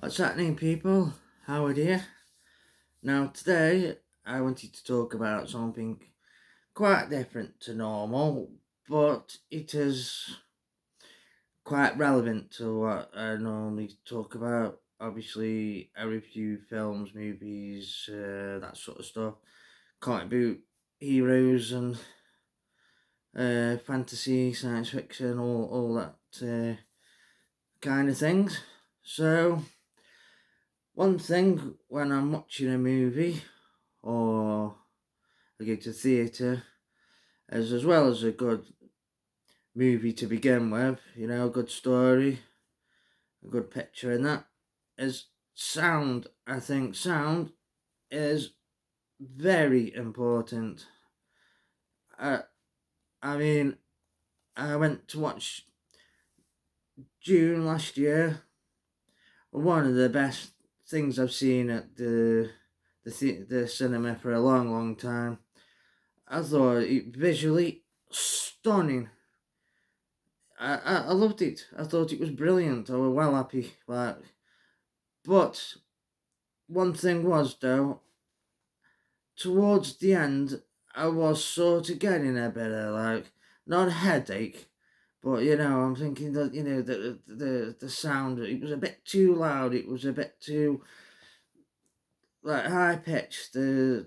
What's happening, people? Howard here. Now, today I wanted to talk about something quite different to normal, but it is quite relevant to what I normally talk about. Obviously, I review films, movies, that sort of stuff, comic book heroes, and fantasy, science fiction, all that kind of things. So, one thing when I'm watching a movie or I go to theatre, as well as a good movie to begin with, a good story, a good picture, and that is sound. I think sound is very important. I, I mean, I went to watch June last year. One of the best things I've seen at the cinema for a long, long time. I thought it visually stunning. I loved it. I thought it was brilliant. I was well happy. But one thing was though, towards the end, I was sort of getting a bit of not a headache, but I'm thinking that the sound, it was a bit too loud. It was a bit too high pitched. The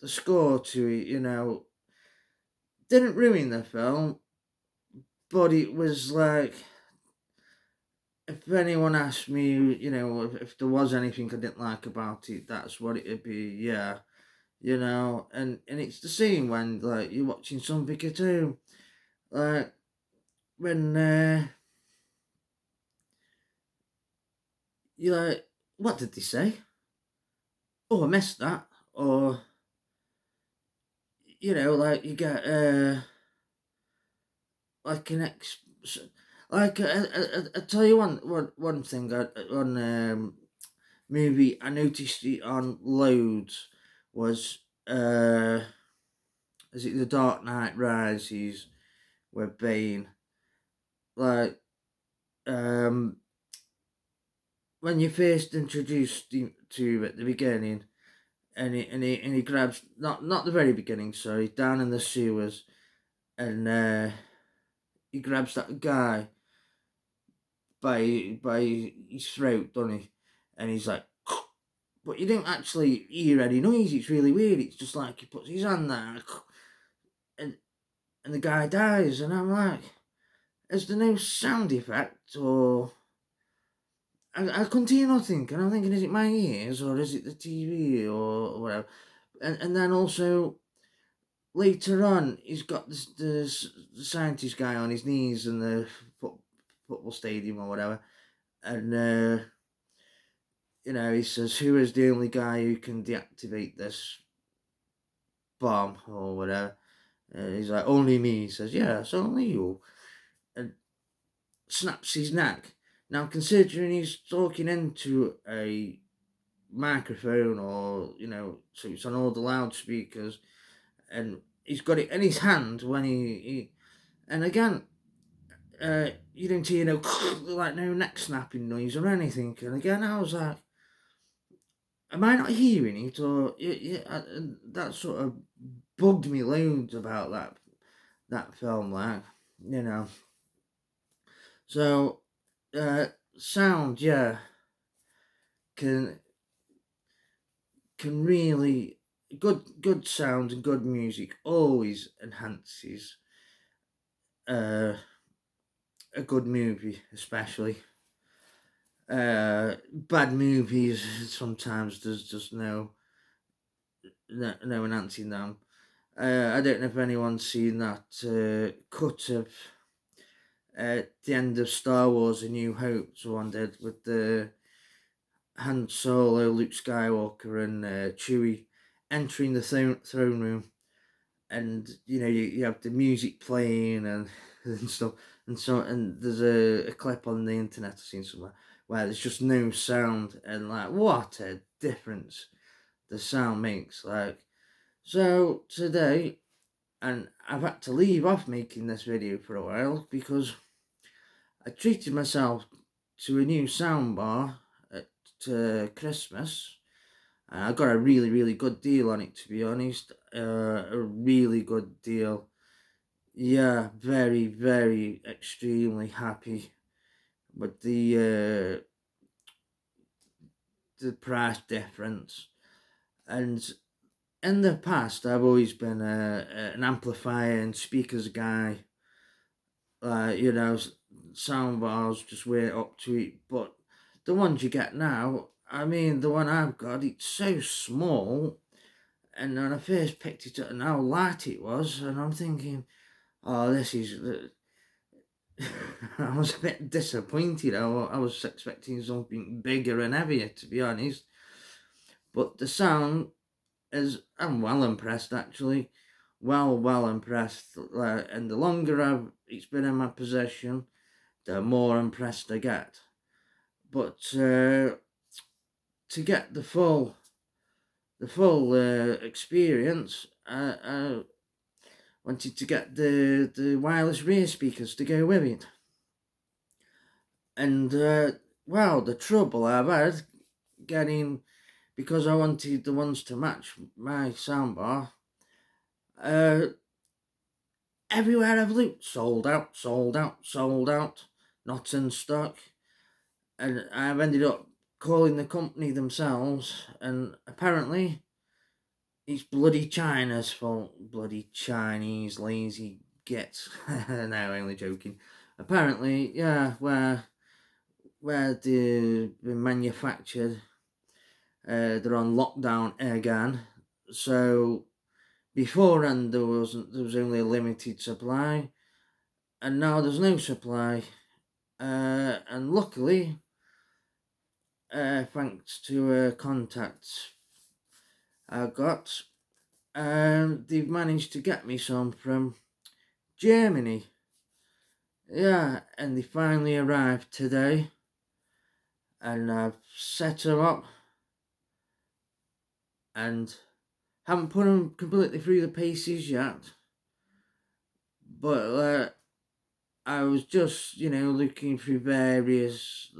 score to it, didn't ruin the film, but it was like, if anyone asked me, if there was anything I didn't like about it, that's what it'd be. Yeah, and it's the same when you're watching something at home, like when you're like, what did they say? Oh, I missed that, or you get like an ex. I tell you one thing on movie I noticed it on loads was is it The Dark Knight Rises with Bane? Like um when you first introduced him to at the beginning, and he grabs, not the very beginning, sorry, down in the sewers, and he grabs that guy by his throat, doesn't he? And he's like, but you don't actually hear any noise. It's really weird. It's just like he puts his hand there, and and the guy dies, and I'm like, is there no sound effect, or I couldn't hear nothing, and I'm thinking, is it my ears or is it the TV or whatever? And then also later on, he's got the scientist guy on his knees in the football stadium or whatever, and he says, "Who is the only guy who can deactivate this bomb or whatever?" And he's like, "Only me." He says, "Yeah, it's only you," and snaps his neck. Now, considering he's talking into a microphone, or so it's on all the loudspeakers, and he's got it in his hand when he and again, you don't hear no like no neck snapping noise or anything. And again, I was like, am I not hearing it? Or that sort of bugged me loads about that film, you know. So, sound, yeah, can can really, good sound and good music always enhances uh, a good movie, especially. Bad movies sometimes there's just no enhancing them. I don't know if anyone's seen that cut of the end of Star Wars: A New Hope. Someone did, with the Han Solo, Luke Skywalker, and Chewie entering the throne room, and you have the music playing and and stuff, and there's a clip on the internet I've seen somewhere where there's just no sound, and what a difference the sound makes. So today, and I've had to leave off making this video for a while because I treated myself to a new soundbar at Christmas. I got a really, really good deal on it, to be honest. A really good deal. Yeah, very, very, extremely happy with the price difference. And in the past, I've always been an amplifier and speakers guy. You know, sound bars just way up to it. But the ones you get now, I mean, the one I've got, it's so small. And when I first picked it up and how light it was, and I'm thinking, oh, this is. I was a bit disappointed. I was expecting something bigger and heavier, to be honest. But the sound is, I'm well impressed actually. Well impressed. And the longer it's been in my possession, the more impressed I get. But to get the full experience, I wanted to get the wireless rear speakers to go with it. And well, the trouble I've had getting, because I wanted the ones to match my soundbar. Everywhere I've looked, sold out, not in stock. And I've ended up calling the company themselves, and apparently it's bloody China's fault. Bloody Chinese lazy gits. No, I'm only joking. Apparently, yeah, where they've been manufactured, they're on lockdown again. So beforehand there was only a limited supply, and now there's no supply. And luckily, thanks to contacts I got, they've managed to get me some from Germany. Yeah, and they finally arrived today, and I've set them up, and haven't put them completely through the paces yet. But I was just, looking through various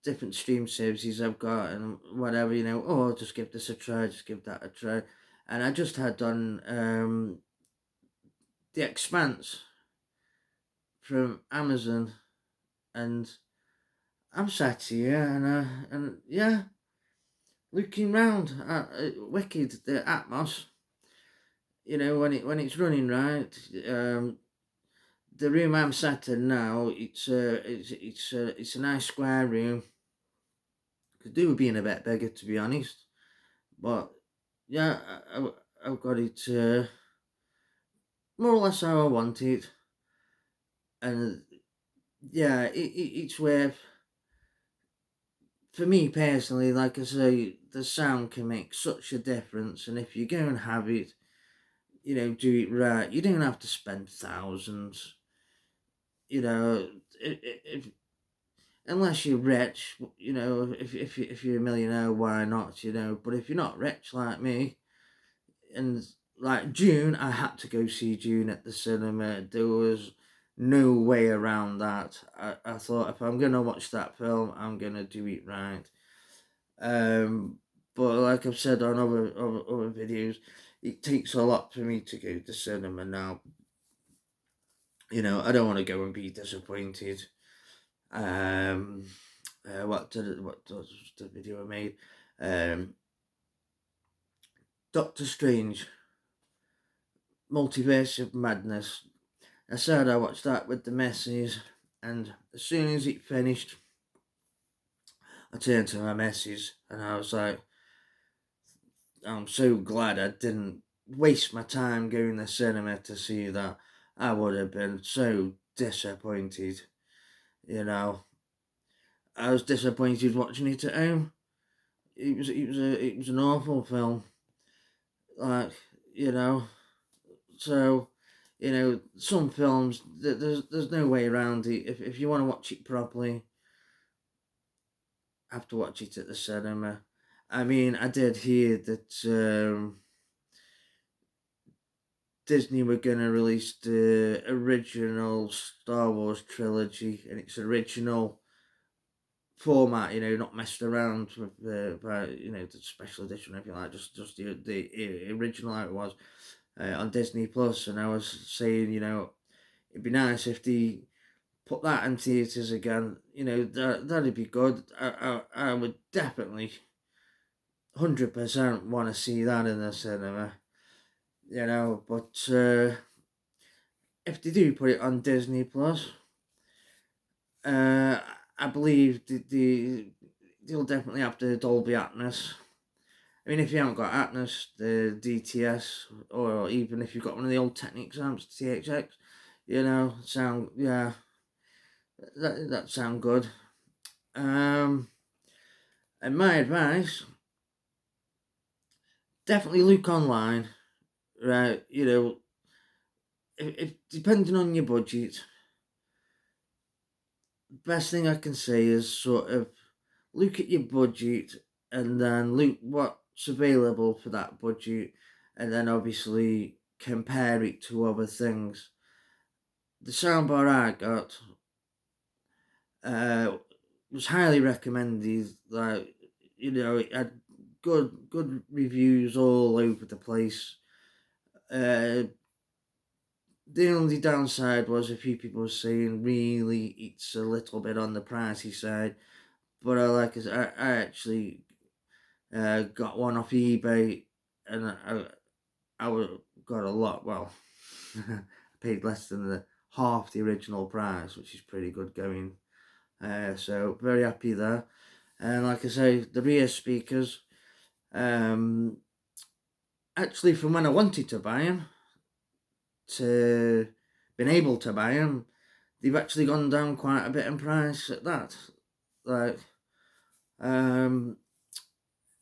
different stream services I've got and whatever, I'll just give this a try, just give that a try. And I just had on The Expanse from Amazon, and I'm sat here and yeah, looking round at Wicked, the Atmos. When it's running right. The room I'm sat in now, it's a nice square room. Could do with being a bit bigger, to be honest. But yeah, I've got it more or less how I want it, and yeah, it's worth. For me personally, like I say, the sound can make such a difference, and if you go and have it, do it right. You don't have to spend thousands. If unless you're rich, if you're a millionaire, why not? But if you're not rich like me, and like June, I had to go see June at the cinema. There was no way around that. I thought if I'm gonna watch that film, I'm gonna do it right. But like I've said on other videos, it takes a lot for me to go to cinema now. I don't want to go and be disappointed. What was the video I made? Doctor Strange, Multiverse of Madness. I said I watched that with the missus, and as soon as it finished, I turned to my missus and I was like, I'm so glad I didn't waste my time going to the cinema to see that. I would have been so disappointed. I was disappointed watching it at home. It was an awful film. Like, you know, so some films there's no way around it. If you want to watch it properly, have to watch it at the cinema. I mean, I did hear that Disney were going to release the original Star Wars trilogy in its original format, not messed around with by the special edition or anything like that, just the original how it was on Disney Plus. And I was saying, it'd be nice if they put that in theatres again. That'd be good. I would definitely 100% want to see that in the cinema. But if they do put it on Disney Plus, I believe they'll definitely have the Dolby Atmos. I mean, if you haven't got Atmos, the DTS, or even if you've got one of the old Technics amps, THX, sound, yeah, that sound good. And my advice, definitely look online, right? If depending on your budget, best thing I can say is sort of look at your budget and then look what's available for that budget, and then obviously compare it to other things. The soundbar I got was highly recommended. Like, it had good reviews all over the place. The only downside was a few people were saying really it's a little bit on the pricey side, but I actually got one off eBay, and I got a lot. Well, I paid less than the half the original price, which is pretty good going. So very happy there. And like I say, the rear speakers, actually from when I wanted to buy them to been able to buy them, they've actually gone down quite a bit in price at that. Like, and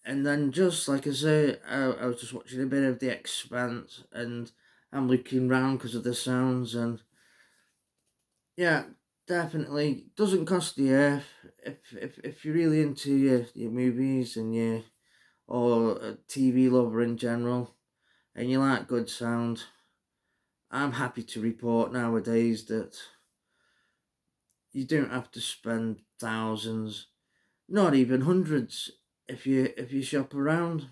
then just like I say, I was just watching a bit of The Expanse, and I'm looking round because of the sounds, and yeah, definitely doesn't cost the earth if you're really into your movies and or a TV lover in general, and you like good sound. I'm happy to report nowadays that you don't have to spend thousands, not even hundreds, if you shop around,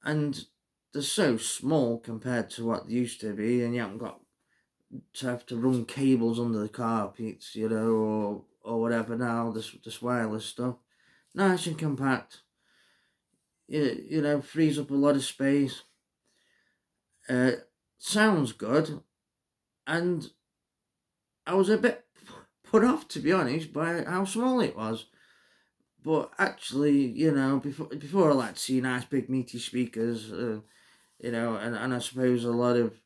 and they're so small compared to what they used to be, and you haven't got to have to run cables under the carpets, or whatever. Now this wireless stuff, nice and compact. Frees up a lot of space. Uh, Sounds good, and I was a bit put off, to be honest, by how small it was. But actually, before I like to see nice big meaty speakers, and I suppose a lot of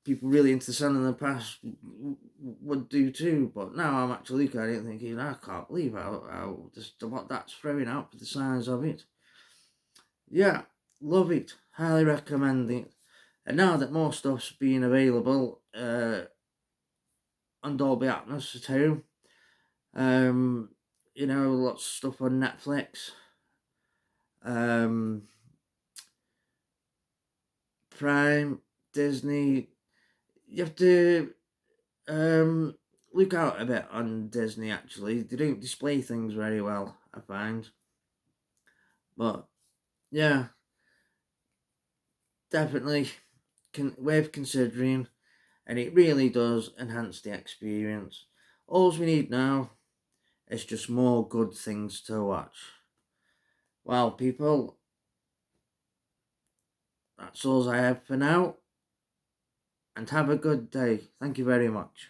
people really into the sound in the past would do too. But now I'm actually looking at it thinking, I can't believe how just what that's throwing out for the size of it. Yeah, love it. Highly recommend it. And now that more stuff's being available on Dolby Atmos too, lots of stuff on Netflix, um, Prime, Disney. You have to look out a bit on Disney. Actually, they don't display things very well, I find. But yeah, definitely worth considering, and it really does enhance the experience. All we need now is just more good things to watch. Well, people, that's all I have for now, and have a good day. Thank you very much.